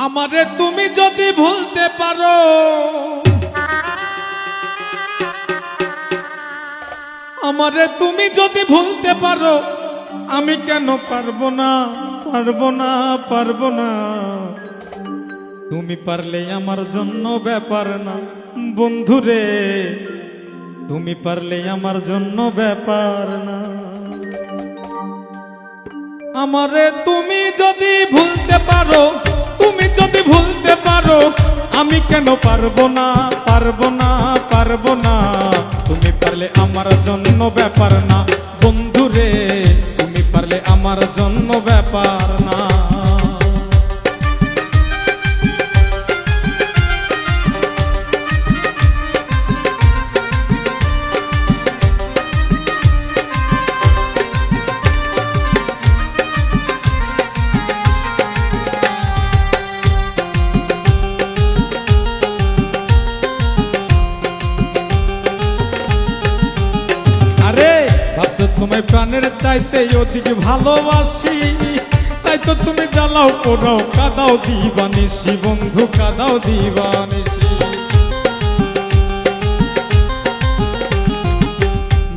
আমারে তুমি যদি ভুলতে পারো, আমারে তুমি যদি ভুলতে পারো, আমি কেন পারবো না, পারবো না, পারবো না। তুমি পারলে আমার জন্য ব্যাপার না বন্ধুরে, তুমি পারলে আমার জন্য ব্যাপার না। আমারে তুমি যদি ভুলতে পারো, তুমি যদি ভুলতে পারো, আমি কেন পারবো না, পারবো না, পারবো না। তুমি পারলে আমার জন্য ব্যাপার না বন্ধুরে, তুমি পারলে আমার জন্য ব্যাপার না। তোমায় প্রাণের চাইতে অধিক ভালোবাসি, তাই তো তুমি জ্বালাও পোড়াও কাদাও দিবানিসি বন্ধু, কাদাও দিবানিসি।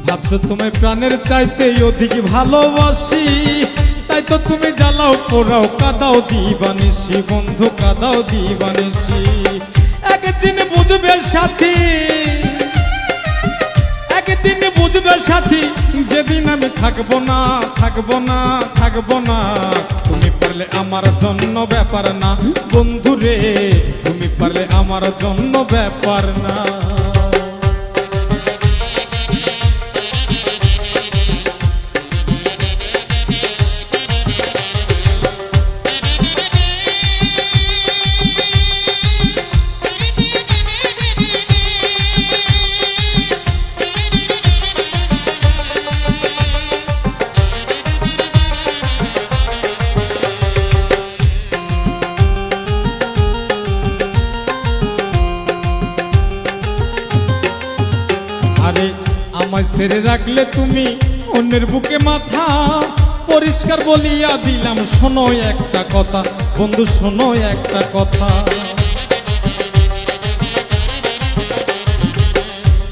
ভাবছো তোমায় প্রাণের চাইতে অধিক ভালোবাসি, তাই তো তুমি জ্বালাও পোড়াও কাদাও দিবানিসি বন্ধু, কাদাও দিবানিসি। একদিন বুঝবে সাথী, একদিন বুঝবে সাথী, যেদিন আমি থাকবো না, থাকবো না, থাকবো না। তুমি পারলে আমার জন্য ব্যাপার না বন্ধুরে, তুমি পারলে আমার জন্য ব্যাপার না। আমায় ছেড়ে রাখলে তুমি অন্যের বুকে মাথা, পরিষ্কার বলিয়া দিলাম শোনো একটা কথা বন্ধু, শোনো একটা কথা।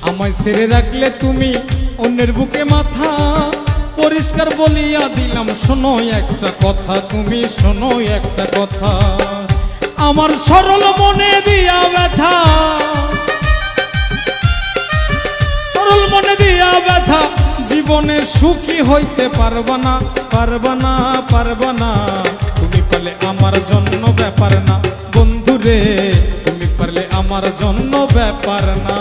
আমায় ছেড়ে রাখলে তুমি অন্যের বুকে মাথা, পরিষ্কার বলিয়া দিলাম শোনো একটা কথা, তুমি শোনো একটা কথা। আমার সরল মনে দিয়া ব্যথা, সরল মনে দিয়া ব্যথা, জীবনে সুখী হইতে পারবা না, পারবা না, পারবা না। তুমি পারলে আমার জন্য ব্যাপার না বন্ধুরে, তুমি পারলে আমার জন্য ব্যাপার না।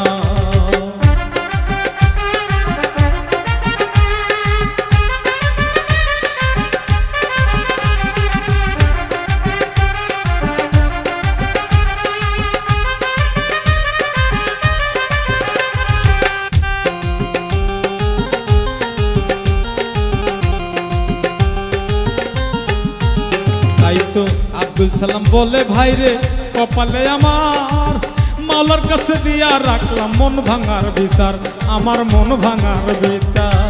তো আব্দুল সালাম বলে ভাইরে কপালে আমার, মাওলার কাছে দিয়া রাখলাম মন ভাঙার বিচার, আমার মন ভাঙার বিচার।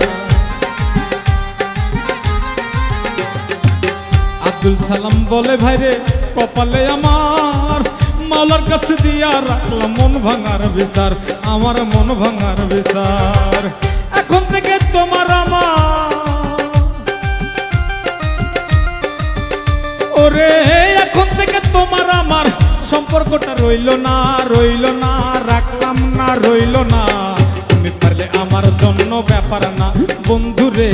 আব্দুল সালাম বলে ভাইরে কপালে আমার, মাওলার কাছে দিয়া রাখলাম মন ভাঙার বিচার, আমার মন ভাঙার বিচার। এখন থেকে তোমার আমার ওরে, এখন থেকে তোমার আমার সম্পর্কটা রইল না, রইল না, রাখলাম না, রইল না। তুমি পারলে আমার জন্য ব্যাপার না বন্ধুরে,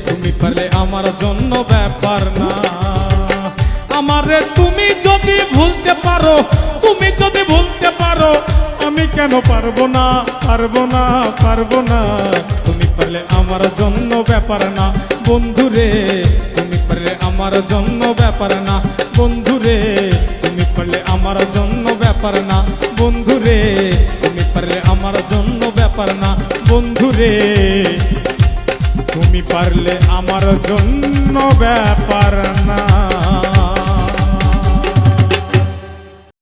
তুমি পারলে আমার জন্য ব্যাপার না। আমারে তুমি যদি ভুলতে পারো, তুমি যদি ভুলতে পারো, আমি কেন পারবো না, পারবো না, পারবো না। তুমি পারলে আমার জন্য ব্যাপার না বন্ধুরে, তুমি পারলে আমার জন্য ব্যাপার না বন্ধুরে, তুমি পারলে আমার জন্য ব্যাপার না বন্ধুরে, তুমি পারলে আমার জন্য ব্যাপার না বন্ধুরে, তুমি পারলে আমার জন্য ব্যাপার না।